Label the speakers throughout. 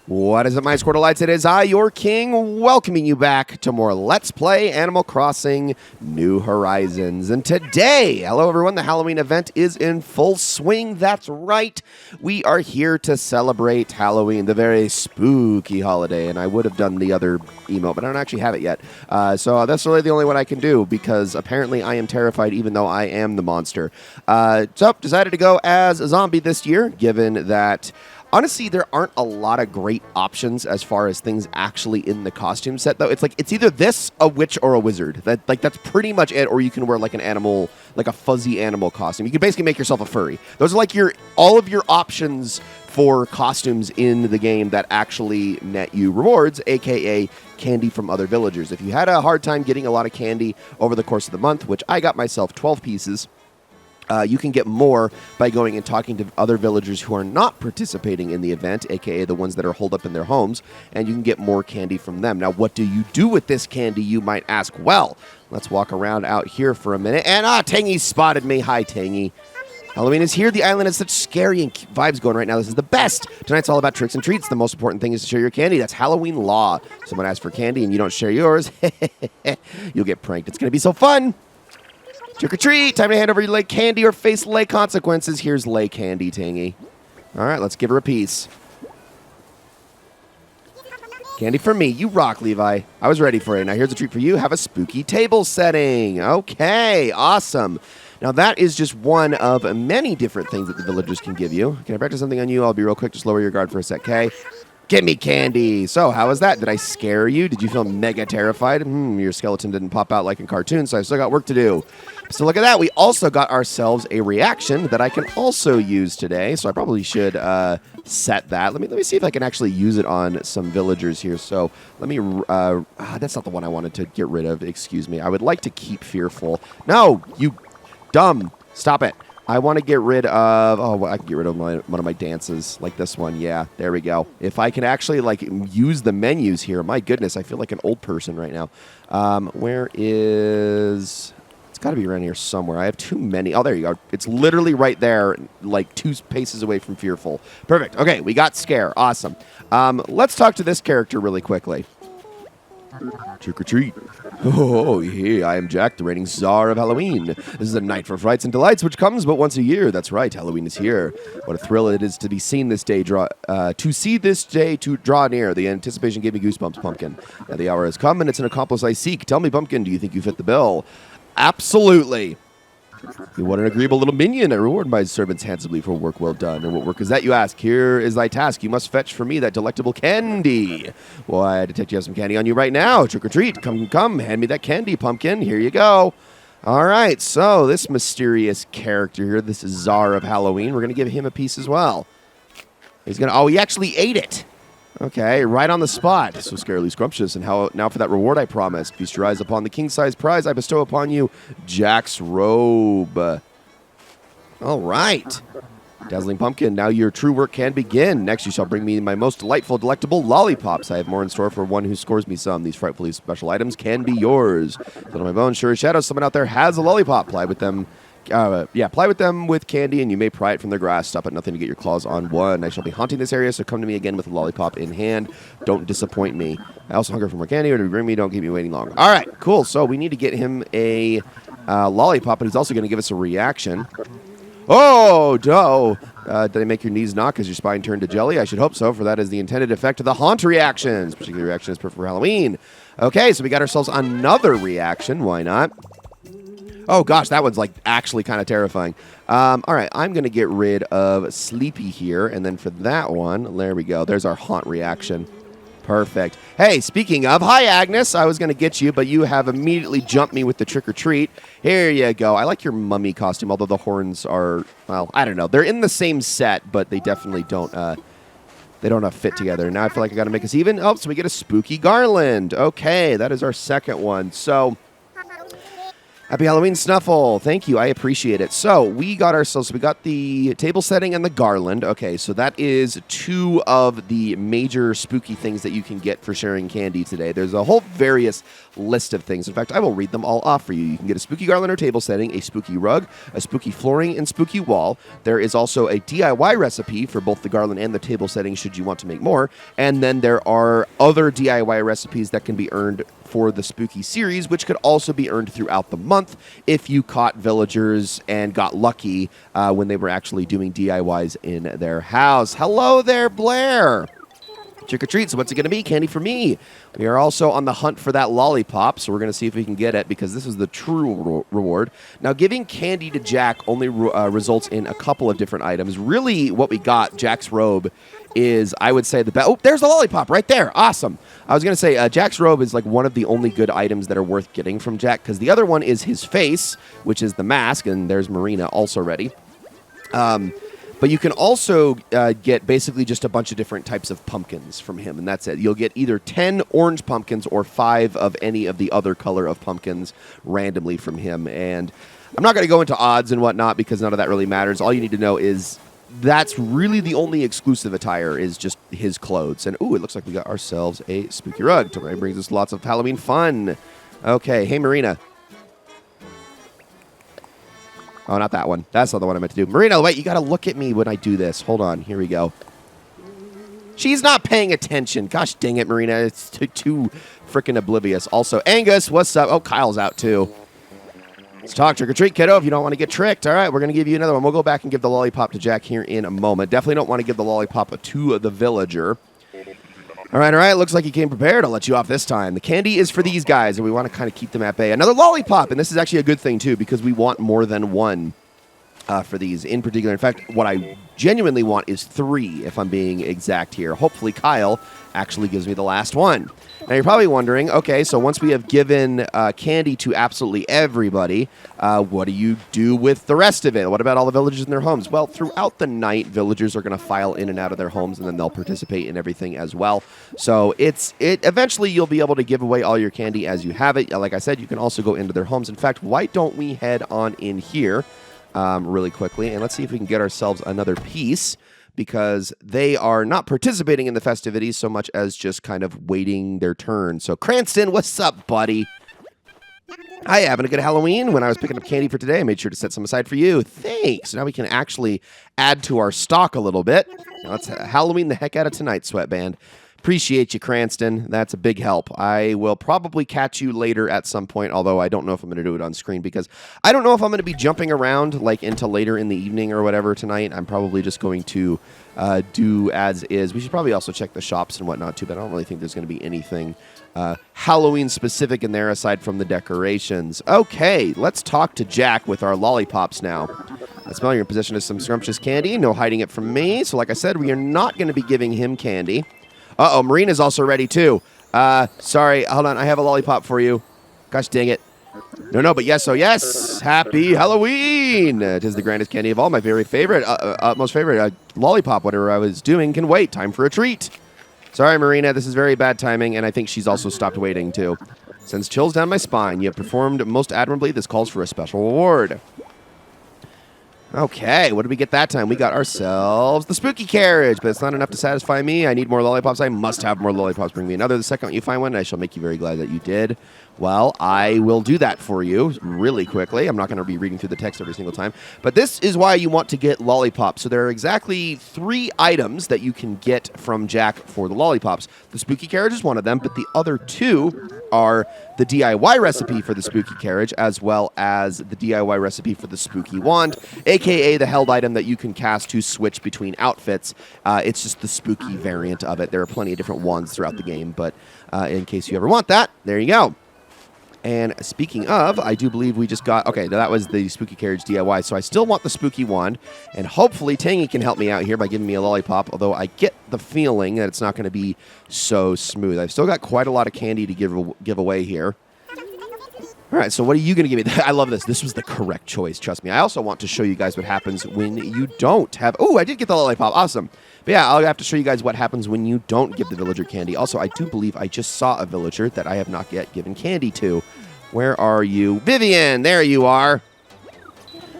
Speaker 1: What is it, my Squirtleites? It is I, your king, welcoming you back to more Let's Play Animal Crossing New Horizons. And today, hello everyone, the Halloween event is in full swing. That's right. We are here to celebrate Halloween, the very spooky holiday. And I would have done the other emote, but I don't actually have it yet. So that's really the only one I can do because apparently I am terrified even though I am the monster. So decided to go as a zombie this year, given that honestly, there aren't a lot of great options as far as things actually in the costume set, though. It's either this, a witch, or a wizard. That's pretty much it. Or you can wear like an animal, like a fuzzy animal costume. You can basically make yourself a furry. Those are like all of your options for costumes in the game that actually net you rewards, aka candy from other villagers. If you had a hard time getting a lot of candy over the course of the month, which I got myself 12 pieces. You can get more by going and talking to other villagers who are not participating in the event, aka the ones that are holed up in their homes, and you can get more candy from them. Now, what do you do with this candy, you might ask? Well, let's walk around out here for a minute. And, Tangy spotted me. Hi, Tangy. Halloween is here. The island has such scary and cute vibes going right now. This is the best. Tonight's all about tricks and treats. The most important thing is to share your candy. That's Halloween law. Someone asks for candy and you don't share yours, you'll get pranked. It's going to be so fun. Trick or treat! Time to hand over your lay candy or face lay consequences. Here's lay candy, Tangy. All right, let's give her a piece. Candy for me. You rock, Levi. I was ready for it. Now here's a treat for you. Have a spooky table setting. Okay, awesome. Now that is just one of many different things that the villagers can give you. Can I practice something on you? I'll be real quick. Just lower your guard for a sec, okay? Give me candy. So, how was that? Did I scare you? Did you feel mega terrified? Your skeleton didn't pop out like in cartoons, so I still got work to do. So look at that. We also got ourselves a reaction that I can also use today. So I probably should set that. Let me see if I can actually use it on some villagers here. So let me. That's not the one I wanted to get rid of. Excuse me. I would like to keep fearful. No, you dumb. Stop it. I want to get rid of, I can get rid of one of my dances, like this one. Yeah, there we go. If I can actually, use the menus here, my goodness, I feel like an old person right now. Where is, it's got to be around here somewhere. I have too many. Oh, there you go. It's literally right there, like 2 paces away from Fearful. Perfect. Okay, we got Scare. Awesome. Let's talk to this character really quickly. Trick or treat. Oh, yeah, I am Jack, the reigning czar of Halloween. This is a night for frights and delights, which comes but once a year. That's right, Halloween is here. What a thrill it is to be seen this day draw near. The anticipation gave me goosebumps, Pumpkin. Now the hour has come, and it's an accomplice I seek. Tell me, Pumpkin, do you think you fit the bill? Absolutely. What an agreeable little minion. I reward my servants handsomely for work well done. And what work is that, you ask? Here is thy task. You must fetch for me that delectable candy. Why, I detect you have some candy on you right now. Trick or treat. Come. Hand me that candy, Pumpkin. Here you go. All right, so this mysterious character here, this is Czar of Halloween, we're going to give him a piece as well. He actually ate it. Okay, right on the spot. So scarily scrumptious. And now for that reward I promised. Feast your eyes upon the king-sized prize I bestow upon you, Jack's robe. All right. Dazzling Pumpkin, now your true work can begin. Next you shall bring me my most delectable lollipops. I have more in store for one who scores me some. These frightfully special items can be yours. Blood on my bones, sure as shadows, someone out there has a lollipop. Ply with them with candy, and you may pry it from their grass. Stop at nothing to get your claws on one. I shall be haunting this area, so come to me again with a lollipop in hand. Don't disappoint me. I also hunger for more candy. Or to bring me, don't keep me waiting long. All right, cool. So we need to get him a lollipop, but he's also going to give us a reaction. Oh, no. Did I make your knees knock as your spine turned to jelly? I should hope so, for that is the intended effect of the haunt reactions. Particular reaction is perfect for Halloween. Okay, so we got ourselves another reaction. Why not? Oh, gosh, that one's, actually kind of terrifying. All right, I'm going to get rid of Sleepy here, and then for that one, there we go. There's our haunt reaction. Perfect. Hey, speaking of, hi, Agnes. I was going to get you, but you have immediately jumped me with the trick or treat. Here you go. I like your mummy costume, although the horns are, well, I don't know. They're in the same set, but they definitely don't fit together. Now I feel like I got to make us even. Oh, so we get a spooky garland. Okay, that is our second one. So Happy Halloween, Snuffle. Thank you. I appreciate it. So we got the table setting and the garland. Okay, so that is 2 of the major spooky things that you can get for sharing candy today. There's a whole various list of things. In fact, I will read them all off for you. You can get a spooky garland or table setting, a spooky rug, a spooky flooring, and spooky wall. There is also a DIY recipe for both the garland and the table setting should you want to make more. And then there are other DIY recipes that can be earned for the spooky series, which could also be earned throughout the month if you caught villagers and got lucky when they were actually doing DIYs in their house. Hello there, Blair. Trick or treat. So what's it going to be? Candy for me. We are also on the hunt for that lollipop, so we're going to see if we can get it because this is the true reward. Now, giving candy to Jack only results in a couple of different items. Really, what we got, Jack's robe, is, I would say, the best. Oh, there's the lollipop right there. Awesome. I was going to say, Jack's robe is like one of the only good items that are worth getting from Jack because the other one is his face, which is the mask, and there's Marina also ready. But you can also get basically just a bunch of different types of pumpkins from him, and that's it. You'll get either 10 orange pumpkins or 5 of any of the other color of pumpkins randomly from him. And I'm not going to go into odds and whatnot because none of that really matters. All you need to know is that's really the only exclusive attire is just his clothes. And, ooh, it looks like we got ourselves a spooky rug. It brings us lots of Halloween fun. Okay, hey, Marina. Oh, not that one. That's not the one I meant to do. Marina, wait, you got to look at me when I do this. Hold on. Here we go. She's not paying attention. Gosh dang it, Marina. It's too freaking oblivious. Also, Angus, what's up? Oh, Kyle's out, too. Let's talk trick or treat, kiddo, if you don't want to get tricked. All right, we're going to give you another one. We'll go back and give the lollipop to Jack here in a moment. Definitely don't want to give the lollipop to the villager. All right. Looks like you came prepared. I'll let you off this time. The candy is for these guys, and we want to kind of keep them at bay. Another lollipop, and this is actually a good thing, too, because we want more than one for these in particular. In fact, what I genuinely want is 3, if I'm being exact here. Hopefully, Kyle actually gives me the last one. Now, you're probably wondering, okay, so once we have given candy to absolutely everybody, what do you do with the rest of it? What about all the villagers in their homes? Well, throughout the night, villagers are going to file in and out of their homes, and then they'll participate in everything as well. So eventually you'll be able to give away all your candy as you have it. Like I said, you can also go into their homes. In fact, why don't we head on in here really quickly, and let's see if we can get ourselves another piece, because they are not participating in the festivities so much as just kind of waiting their turn. So, Cranston, what's up, buddy? Hi, having a good Halloween. When I was picking up candy for today, I made sure to set some aside for you. Thanks. Now we can actually add to our stock a little bit. Now let's Halloween the heck out of tonight, Sweatband. Appreciate you, Cranston. That's a big help. I will probably catch you later at some point, although I don't know if I'm going to do it on screen because I don't know if I'm going to be jumping around like into later in the evening or whatever tonight. I'm probably just going to do as is. We should probably also check the shops and whatnot too, but I don't really think there's going to be anything Halloween specific in there aside from the decorations. Okay, let's talk to Jack with our lollipops now. I smell you're in possession of some scrumptious candy. No hiding it from me. So like I said, we are not going to be giving him candy. Uh-oh, Marina's also ready, too. Sorry, hold on. I have a lollipop for you. Gosh dang it. No, but yes, oh yes. Happy Halloween. It is the grandest candy of all. My very favorite, most favorite lollipop. Whatever I was doing can wait. Time for a treat. Sorry, Marina. This is very bad timing, and I think she's also stopped waiting, too. Sends chills down my spine. You have performed most admirably. This calls for a special reward. Okay, what did we get that time? We got ourselves the spooky carriage, but it's not enough to satisfy me. I need more lollipops. I must have more lollipops. Bring me another. The second you find one, I shall make you very glad that you did. Well, I will do that for you really quickly. I'm not going to be reading through the text every single time. But this is why you want to get lollipops. So there are exactly 3 items that you can get from Jack for the lollipops. The spooky carriage is one of them, but the other 2 are the DIY recipe for the spooky carriage as well as the DIY recipe for the spooky wand, a.k.a. the held item that you can cast to switch between outfits. It's just the spooky variant of it. There are plenty of different wands throughout the game, but in case you ever want that, there you go. And speaking of, I do believe we just got... Okay, that was the spooky carriage DIY, so I still want the spooky wand, and hopefully Tangy can help me out here by giving me a lollipop, although I get the feeling that it's not going to be so smooth. I've still got quite a lot of candy to give away here. All right, so what are you going to give me? I love this. This was the correct choice, trust me. I also want to show you guys what happens when you don't have... Oh, I did get the lollipop. Awesome. But yeah, I'll have to show you guys what happens when you don't give the villager candy. Also, I do believe I just saw a villager that I have not yet given candy to. Where are you? Vivian, there you are.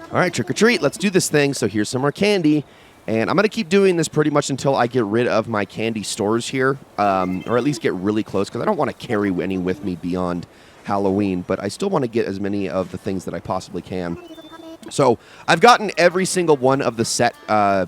Speaker 1: All right, trick or treat. Let's do this thing. So here's some more candy. And I'm going to keep doing this pretty much until I get rid of my candy stores here, or at least get really close, because I don't want to carry any with me beyond Halloween, but I still want to get as many of the things that I possibly can. So I've gotten every single one of the set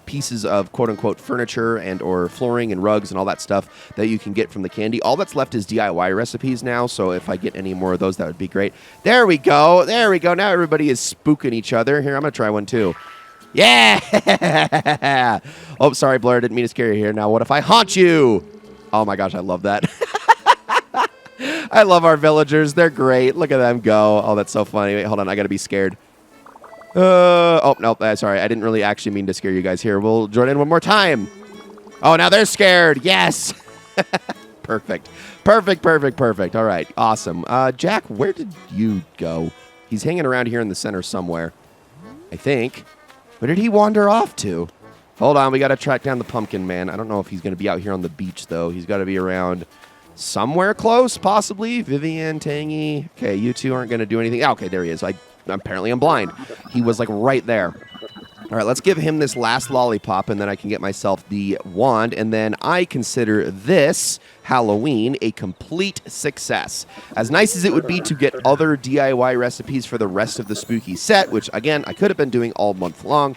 Speaker 1: pieces of quote-unquote furniture and or flooring and rugs and all that stuff that you can get from the candy. All that's left is DIY recipes now, so if I get any more of those, that would be great. There we go. There we go. Now everybody is spooking each other. Here, I'm going to try one too. Yeah! Oh, sorry, Blair. Didn't mean to scare you here. Now, what if I haunt you? Oh, my gosh. I love that. I love our villagers. They're great. Look at them go. Oh, that's so funny. Wait, hold on. I got to be scared. Oh, no. Sorry. I didn't really actually mean to scare you guys here. We'll join in one more time. Oh, now they're scared. Yes. Perfect. Perfect, perfect, perfect. All right. Awesome. Jack, where did you go? He's hanging around here in the center somewhere, I think. Where did he wander off to? Hold on. We got to track down the pumpkin man. I don't know if he's going to be out here on the beach, though. He's got to be around somewhere close, possibly. Vivian, Tangy. Okay, you two aren't going to do anything. Okay, there he is. Apparently I'm blind. He was like right there. All right, let's give him this last lollipop, and then I can get myself the wand, and then I consider this Halloween a complete success. As nice as it would be to get other DIY recipes for the rest of the spooky set, which, again, I could have been doing all month long,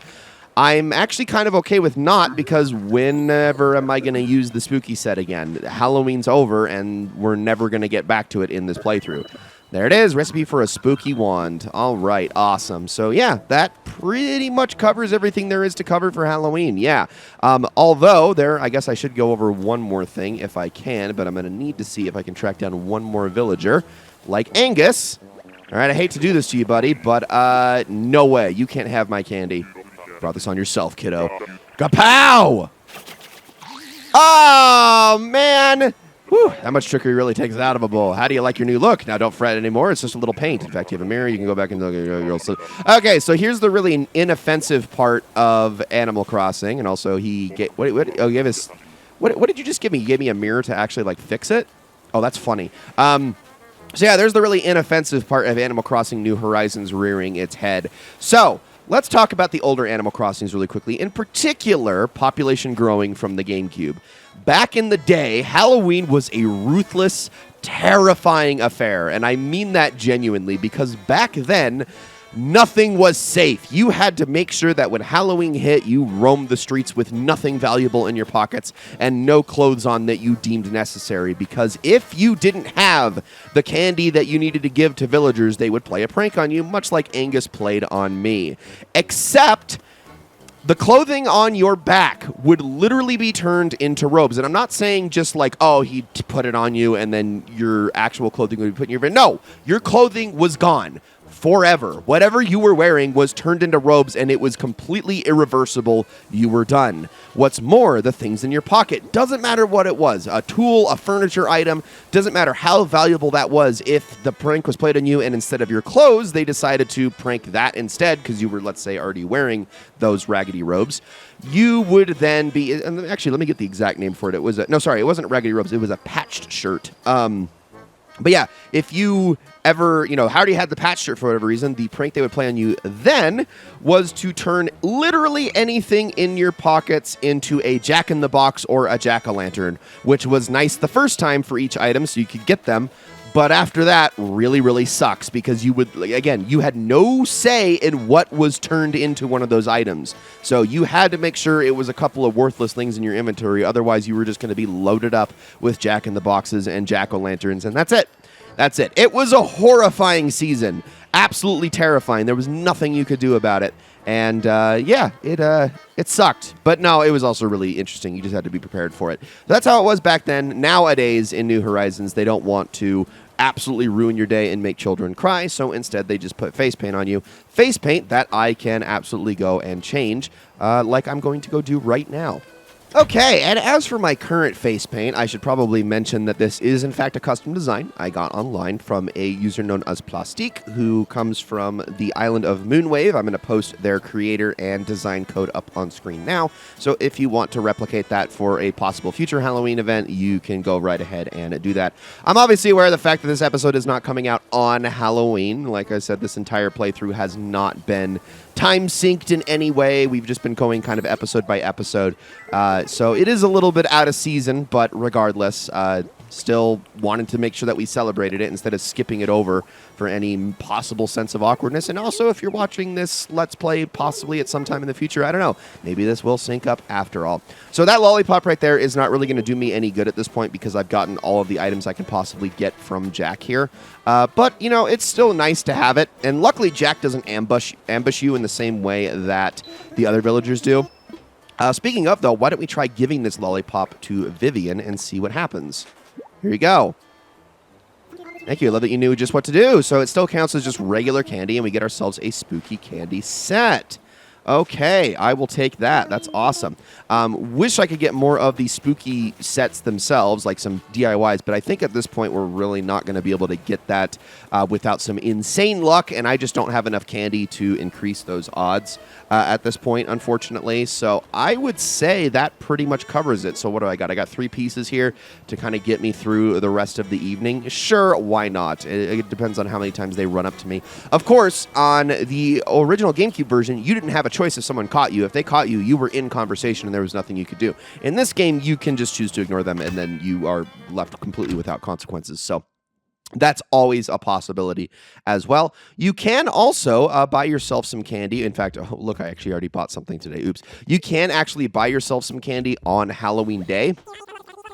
Speaker 1: I'm actually kind of okay with not, because whenever am I going to use the spooky set again? Halloween's over, and we're never going to get back to it in this playthrough. There it is, recipe for a spooky wand. All right, awesome. So yeah, that pretty much covers everything there is to cover for Halloween. Yeah, although I guess I should go over one more thing if I can, but I'm going to need to see if I can track down one more villager, like Angus. All right, I hate to do this to you, buddy, but no way. You can't have my candy. Brought this on yourself, kiddo. Kapow! Oh, man! Whew, that much trickery really takes it out of a bowl. How do you like your new look? Now, don't fret anymore. It's just a little paint. In fact, you have a mirror. You can go back and look at your girl. Okay, so here's the really inoffensive part of Animal Crossing. And also, he gave us... What did you just give me? You gave me a mirror to actually, like, fix it? Oh, that's funny. So, yeah, there's the really inoffensive part of Animal Crossing New Horizons rearing its head. So... let's talk about the older Animal Crossings really quickly, in particular, population growing from the GameCube. Back in the day, Halloween was a ruthless, terrifying affair, and I mean that genuinely, because back then, nothing was safe. You had to make sure that when Halloween hit, you roamed the streets with nothing valuable in your pockets and no clothes on that you deemed necessary, because if you didn't have the candy that you needed to give to villagers, they would play a prank on you, much like Angus played on me. Except... the clothing on your back would literally be turned into robes. And I'm not saying just like, oh, he put it on you and then your actual clothing would be put in your van. No, your clothing was gone forever. Whatever you were wearing was turned into robes, and it was completely irreversible. You were done. What's more, the things in your pocket, doesn't matter what it was, a tool, a furniture item, doesn't matter how valuable that was. If the prank was played on you and instead of your clothes, they decided to prank that instead because you were, let's say, already wearing those raggedy robes, you would then be, and actually, let me get the exact name for it. It was, it wasn't raggedy robes. It was a patched shirt. But yeah, if you ever, already had the patch shirt for whatever reason, the prank they would play on you then was to turn literally anything in your pockets into a jack-in-the-box or a jack-o'-lantern, which was nice the first time for each item so you could get them. But after that, really, really sucks because you would, again, you had no say in what was turned into one of those items. So you had to make sure it was a couple of worthless things in your inventory. Otherwise, you were just going to be loaded up with jack-in-the-boxes and jack-o'-lanterns, and that's it. That's it. It was a horrifying season. Absolutely terrifying. There was nothing you could do about it. And, it sucked. But no, it was also really interesting. You just had to be prepared for it. So that's how it was back then. Nowadays, in New Horizons, they don't want to absolutely ruin your day and make children cry. So instead, they just put face paint on you. Face paint that I can absolutely go and change, like I'm going to go do right now. Okay, and as for my current face paint, I should probably mention that this is in fact a custom design I got online from a user known as Plastique, who comes from the island of Moonwave. I'm going to post their creator and design code up on screen now, so if you want to replicate that for a possible future Halloween event, you can go right ahead and do that. I'm obviously aware of the fact that this episode is not coming out on Halloween. Like I said, this entire playthrough has not been time synced in any way. We've just been going kind of episode by episode. So it is a little bit out of season, but regardless, still wanted to make sure that we celebrated it instead of skipping it over for any possible sense of awkwardness. And also, if you're watching this Let's Play possibly at some time in the future, I don't know, maybe this will sync up after all. So that lollipop right there is not really going to do me any good at this point because I've gotten all of the items I can possibly get from Jack here. But, you know, it's still nice to have it. And luckily, Jack doesn't ambush you in the same way that the other villagers do. Speaking of, though, why don't we try giving this lollipop to Vivian and see what happens? Here you go. Thank you. I love that you knew just what to do. So it still counts as just regular candy, and we get ourselves a spooky candy set. Okay, I will take that. That's awesome. Wish I could get more of the spooky sets themselves, like some DIYs, but I think at this point we're really not going to be able to get that without some insane luck, and I just don't have enough candy to increase those odds at this point, unfortunately. So I would say that pretty much covers it. So what do I got? I got 3 pieces here to kind of get me through the rest of the evening. Sure, why not? It depends on how many times they run up to me. Of course, on the original GameCube version, you didn't have a choice if someone caught you. If they caught you, you were in conversation and there was nothing you could do. In this game, you can just choose to ignore them and then you are left completely without consequences. So that's always a possibility as well. You can also buy yourself some candy. In fact, oh, look, I actually already bought something today. Oops. You can actually buy yourself some candy on Halloween Day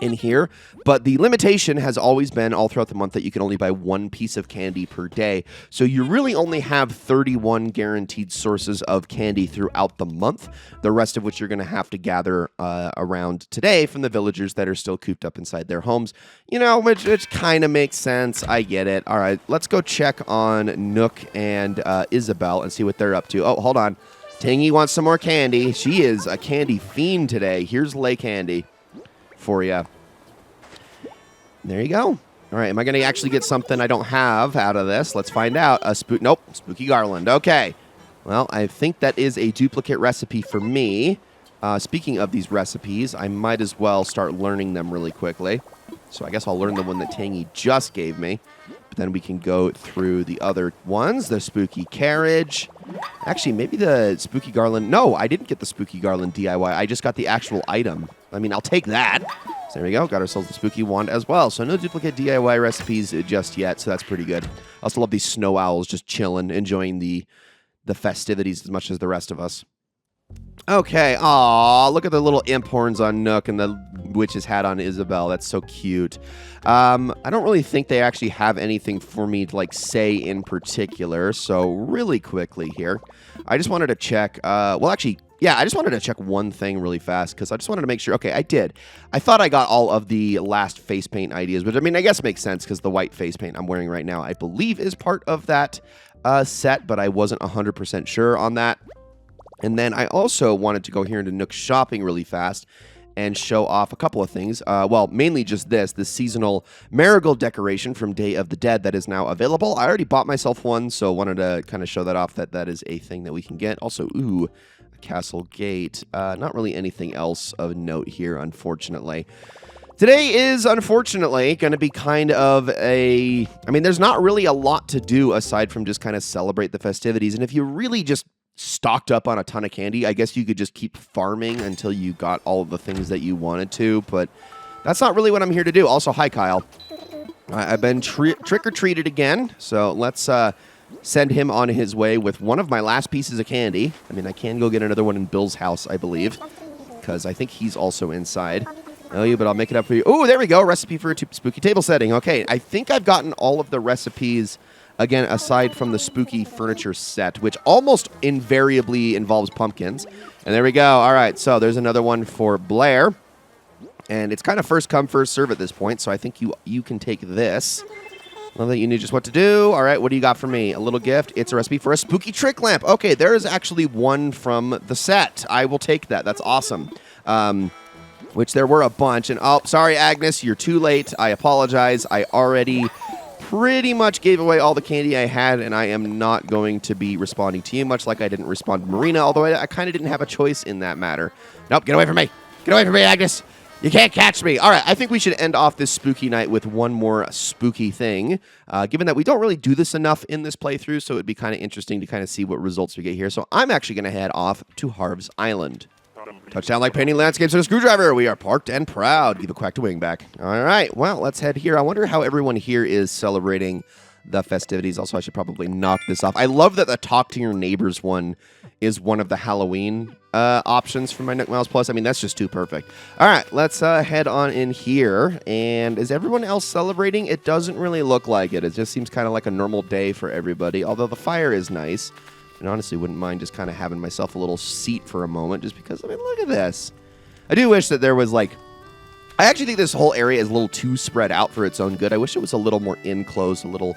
Speaker 1: in here, but the limitation has always been all throughout the month that you can only buy 1 piece of candy per day. So you really only have 31 guaranteed sources of candy throughout the month, the rest of which you're going to have to gather around today from the villagers that are still cooped up inside their homes. You know, which kind of makes sense. I get it. All right, let's go check on Nook and Isabel and see what they're up to. Oh, hold on. Tangy wants some more candy. She is a candy fiend today. Here's Lay Candy for you. There you go. All right, am I going to actually get something I don't have out of this? Let's find out. Nope, Spooky Garland. Okay. Well, I think that is a duplicate recipe for me. Speaking of these recipes, I might as well start learning them really quickly. So I guess I'll learn the one that Tangy just gave me. But then we can go through the other ones. The Spooky Carriage. Actually, maybe the Spooky Garland. No, I didn't get the Spooky Garland DIY. I just got the actual item. I mean, I'll take that. So there we go. Got ourselves the Spooky Wand as well. So no duplicate DIY recipes just yet, so that's pretty good. I also love these snow owls just chilling, enjoying the festivities as much as the rest of us. Okay. Aw, look at the little imp horns on Nook and the witch's hat on Isabel. That's so cute. I don't really think they actually have anything for me to, like, say in particular. So really quickly here, I just wanted to check. Well, actually, yeah, I just wanted to check one thing really fast because I just wanted to make sure. Okay, I did. I thought I got all of the last face paint ideas, which, I mean, I guess makes sense because the white face paint I'm wearing right now, I believe, is part of that set, but I wasn't 100% sure on that. And then I also wanted to go here into Nook Shopping really fast and show off a couple of things. Well, mainly just this seasonal marigold decoration from Day of the Dead that is now available. I already bought myself one, so wanted to kind of show that off, that is a thing that we can get. Also, ooh, a castle gate. Not really anything else of note here, unfortunately. Today is, unfortunately, going to be kind of a... I mean, there's not really a lot to do aside from just kind of celebrate the festivities. And if you really just stocked up on a ton of candy, I guess you could just keep farming until you got all of the things that you wanted to, but that's not really what I'm here to do. Also, hi, Kyle. I've been trick-or-treated again, so let's send him on his way with one of my last pieces of candy. I mean, I can go get another one in Bill's house, I believe, because I think he's also inside. Oh, yeah, but I'll make it up for you. Oh, there we go. Recipe for a spooky table setting. Okay, I think I've gotten all of the recipes, again, aside from the spooky furniture set, which almost invariably involves pumpkins. And there we go. All right, so there's another one for Blair. And it's kind of first come, first serve at this point, so I think you can take this. Love that you knew just what to do. All right, what do you got for me? A little gift. It's a recipe for a spooky trick lamp. Okay, there is actually one from the set. I will take that. That's awesome. which there were a bunch. And, oh, sorry, Agnes, you're too late. I apologize. I already pretty much gave away all the candy I had, and I am not going to be responding to you, much like I didn't respond to Marina, although I kind of didn't have a choice in that matter. Nope, get away from me. Get away from me, Agnes. You can't catch me. All right, I think we should end off this spooky night with one more spooky thing, given that we don't really do this enough in this playthrough, so it'd be kind of interesting to kind of see what results we get here. So I'm actually going to head off to Harv's Island. Touchdown like painting landscapes with a screwdriver. We are parked and proud. Give a quack to Wingback. All right, well, let's head here. I wonder how everyone here is celebrating the festivities. Also, I should probably knock this off. I love that the Talk to Your Neighbors one is one of the Halloween options for my Nook Miles Plus. I mean, that's just too perfect. All right, let's head on in here. And is everyone else celebrating? It doesn't really look like it. It just seems kind of like a normal day for everybody, although the fire is nice. And honestly, wouldn't mind just kind of having myself a little seat for a moment, just because, I mean, look at this. I do wish that there was, like, I actually think this whole area is a little too spread out for its own good. I wish it was a little more enclosed, a little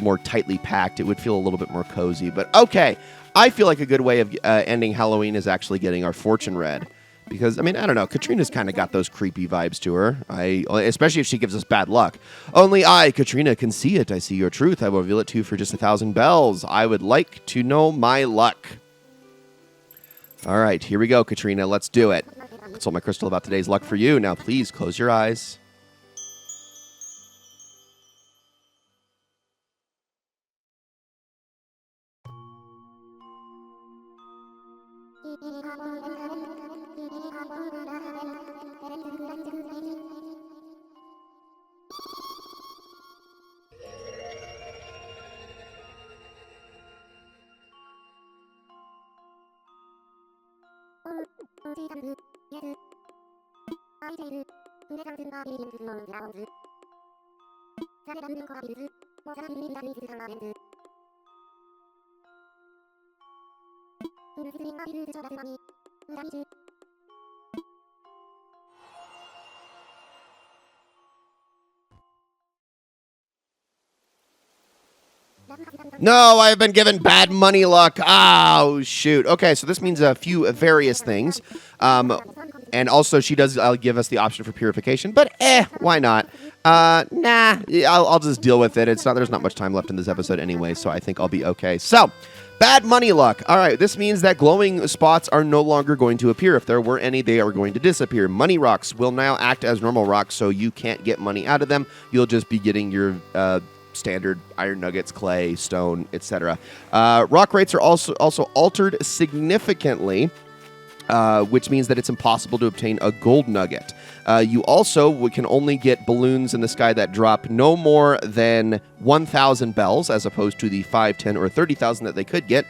Speaker 1: more tightly packed. It would feel a little bit more cozy. But, okay, I feel like a good way of ending Halloween is actually getting our fortune read. Because, I mean, I don't know. Katrina's kind of got those creepy vibes to her. Especially if she gives us bad luck. Only I, Katrina, can see it. I see your truth. I will reveal it to you for just 1,000 bells. I would like to know my luck. All right, here we go, Katrina. Let's do it. Consult my crystal about today's luck for you. Now, please close your eyes. No, I've been given bad money luck. Oh, shoot. Okay, so this means a few various things. And also, she does give us the option for purification, but why not? Nah, I'll just deal with it. There's not much time left in this episode anyway, so I think I'll be okay. So, bad money luck. All right, this means that glowing spots are no longer going to appear. If there were any, they are going to disappear. Money rocks will now act as normal rocks, so you can't get money out of them. You'll just be getting your standard iron nuggets, clay, stone, etc. Rock rates are also altered significantly, which means that it's impossible to obtain a gold nugget. You also can only get balloons in the sky that drop no more than 1,000 bells, as opposed to the 5, 10, or 30,000 that they could get.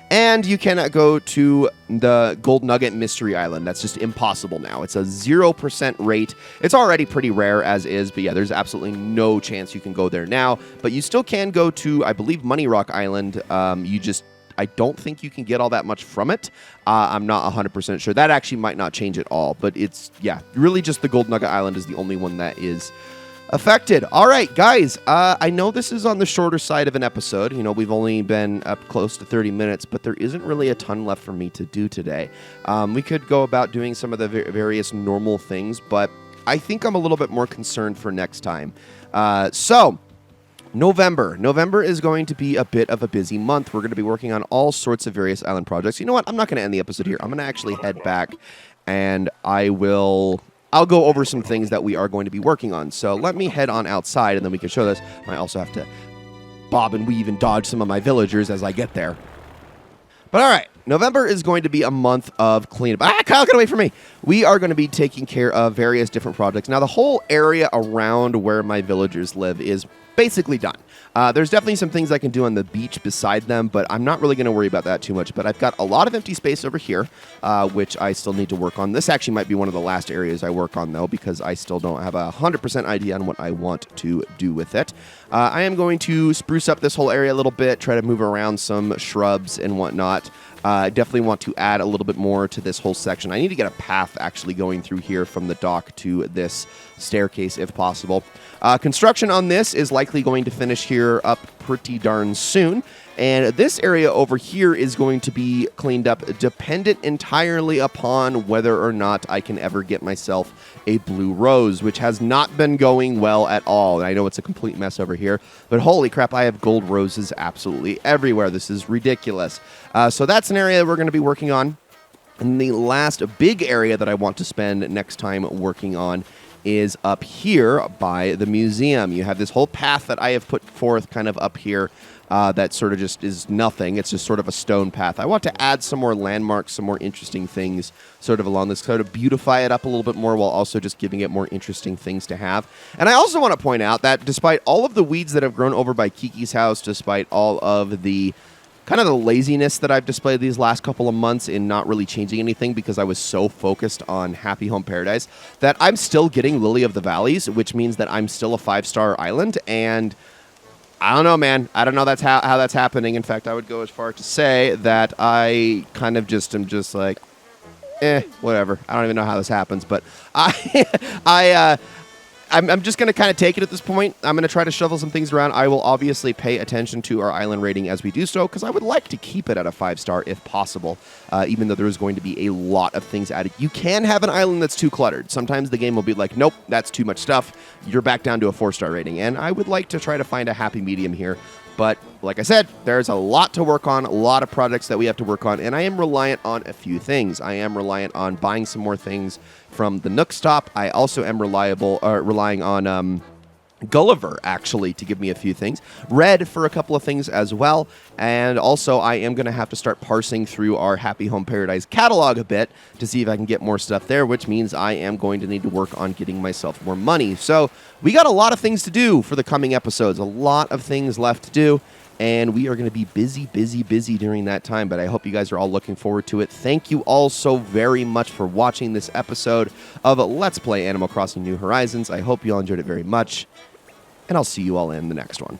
Speaker 1: And you cannot go to the Gold Nugget Mystery Island. That's just impossible now. It's a 0% rate. It's already pretty rare as is, but yeah, there's absolutely no chance you can go there now. But you still can go to, I believe, Money Rock Island. I don't think you can get all that much from it. I'm not 100% sure. That actually might not change at all. But it's, yeah, really just the Gold Nugget Island is the only one that is affected. All right, guys, I know this is on the shorter side of an episode. You know, we've only been up close to 30 minutes, but there isn't really a ton left for me to do today. We could go about doing some of the various normal things, but I think I'm a little bit more concerned for next time. November is going to be a bit of a busy month. We're going to be working on all sorts of various island projects. You know what? I'm not going to end the episode here. I'm going to actually head back, and I'll go over some things that we are going to be working on. So let me head on outside, and then we can show this. I also have to bob and weave and dodge some of my villagers as I get there. But all right, November is going to be a month of cleanup. Kyle, get away from me. We are going to be taking care of various different projects. Now, the whole area around where my villagers live is basically done. There's definitely some things I can do on the beach beside them, but I'm not really going to worry about that too much. But I've got a lot of empty space over here, which I still need to work on. This actually might be one of the last areas I work on, though, because I still don't have a 100% idea on what I want to do with it. I am going to spruce up this whole area a little bit, try to move around some shrubs and whatnot. I definitely want to add a little bit more to this whole section. I need to get a path path actually going through here from the dock to this staircase if possible. Construction on this is likely going to finish here up pretty darn soon. And this area over here is going to be cleaned up dependent entirely upon whether or not I can ever get myself a blue rose, which has not been going well at all. And I know it's a complete mess over here, but holy crap, I have gold roses absolutely everywhere. This is ridiculous. So that's an area that we're going to be working on. And the last big area that I want to spend next time working on is up here by the museum. You have this whole path that I have put forth kind of up here that sort of just is nothing. It's just sort of a stone path. I want to add some more landmarks, some more interesting things sort of along this, sort of beautify it up a little bit more while also just giving it more interesting things to have. And I also want to point out that despite all of the weeds that have grown over by Kiki's house, despite all of the kind of the laziness that I've displayed these last couple of months in not really changing anything because I was so focused on Happy Home Paradise, that I'm still getting Lily of the Valleys, which means that I'm still a 5-star island. And I don't know, man. I don't know that's how that's happening. In fact, I would go as far to say that I kind of just am just like, whatever. I don't even know how this happens, but I'm just going to kind of take it at this point. I'm going to try to shuffle some things around. I will obviously pay attention to our island rating as we do so, because I would like to keep it at a 5-star if possible, even though there is going to be a lot of things added. You can have an island that's too cluttered. Sometimes the game will be like, nope, that's too much stuff. You're back down to a 4-star rating, and I would like to try to find a happy medium here. But like I said, there's a lot to work on, a lot of projects that we have to work on, and I am reliant on a few things. I am reliant on buying some more things from the Nook Stop. I also am relying on Gulliver, actually, to give me a few things. Red for a couple of things as well. And also, I am going to have to start parsing through our Happy Home Paradise catalog a bit to see if I can get more stuff there, which means I am going to need to work on getting myself more money. So we got a lot of things to do for the coming episodes, a lot of things left to do. And we are going to be busy during that time, but I hope you guys are all looking forward to it. Thank you all so very much for watching this episode of Let's Play Animal Crossing New Horizons. I hope you all enjoyed it very much, and I'll see you all in the next one.